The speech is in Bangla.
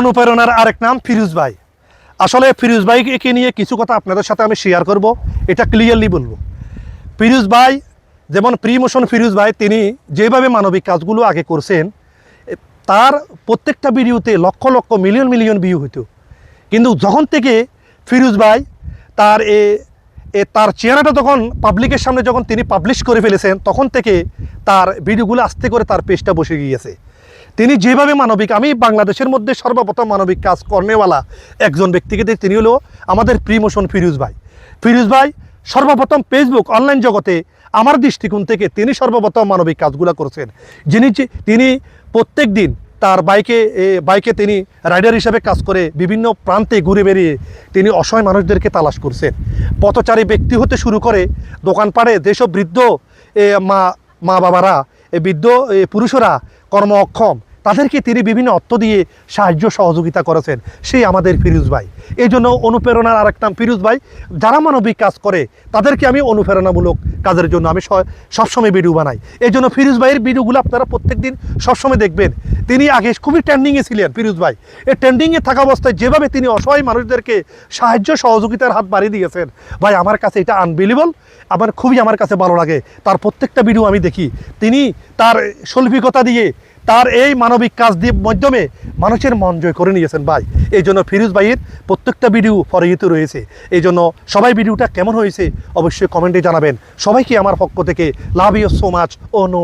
অনুপ্রেরণার আরেক নাম ফিরোজ ভাই। আসলে ফিরোজ ভাইকে নিয়ে কিছু কথা আপনাদের সাথে আমি শেয়ার করব, এটা ক্লিয়ারলি বলবো। ফিরোজ ভাই যেমন প্রিমোশন ফিরোজ ভাই, তিনি যেভাবে মানবিক কাজগুলো আগে করছেন, তার প্রত্যেকটা ভিডিওতে lakh lakh million million view হতো। কিন্তু যখন থেকে ফিরোজ ভাই তার তার চেহারাটা যখন পাবলিকের সামনে যখন তিনি পাবলিশ করে ফেলেছেন, তখন থেকে তার ভিডিওগুলো আস্তে করে তার পেজটা বসে গিয়েছে। তিনি যেভাবে মানবিক, আমি বাংলাদেশের মধ্যে সর্বপ্রথম মানবিক কাজ কর্নেওয়ালা একজন ব্যক্তিকে দেখি, তিনি হলো আমাদের প্রিমোশন ফিরোজ ভাই। ফিরোজ ভাই সর্বপ্রথম ফেসবুক অনলাইন জগতে আমার দৃষ্টিকোণ থেকে তিনি সর্বপ্রথম মানবিক কাজগুলো করছেন। তিনি প্রত্যেক দিন তার বাইকে তিনি রাইডার হিসাবে কাজ করে বিভিন্ন প্রান্তে ঘুরে বেরিয়ে তিনি অসহায় মানুষদেরকে তালাশ করছেন। পথচারী ব্যক্তি হতে শুরু করে দোকানপাড়ে যেসব বৃদ্ধ মা বাবারা, বৃদ্ধ পুরুষরা কর্ম অক্ষম, তাদেরকে তিনি বিভিন্ন অর্থ দিয়ে সাহায্য সহযোগিতা করেছেন, সেই আমাদের ফিরোজ ভাই। এই জন্য অনুপ্রেরণার আরেক নাম ফিরোজ ভাই। যারা মানবিক কাজ করে তাদেরকে আমি অনুপ্রেরণামূলক কাজের জন্য আমি সবসময় ভিডিও বানাই। এই জন্য ফিরোজ ভাইয়ের ভিডিওগুলো আপনারা প্রত্যেক দিন সবসময় দেখবেন। তিনি আগে খুবই ট্রেন্ডিংয়ে ছিলেন ফিরোজ ভাই। এই ট্রেন্ডিংয়ে থাকা অবস্থায় যেভাবে তিনি অসহায় মানুষদেরকে সাহায্য সহযোগিতার হাত বাড়িয়ে দিয়েছেন, ভাই আমার কাছে এটা আনবিলিভেবল। আমার কাছে ভালো লাগে। তার প্রত্যেকটা ভিডিও আমি দেখি। তিনি তার শৈল্পিকতা দিয়ে, তার এই মানবিক কাজ দিয়ে মাধ্যমে মানুষের মন জয় করে নিয়েছেন ভাই। এই জন্য ফিরোজ ভাইয়ের প্রত্যেকটা ভিডিও ফরিহিত রয়েছে। এই জন্য সবাই ভিডিওটা কেমন হয়েছে অবশ্যই কমেন্টে জানাবেন। সবাইকে আমার পক্ষ থেকে love you so much. Oh no.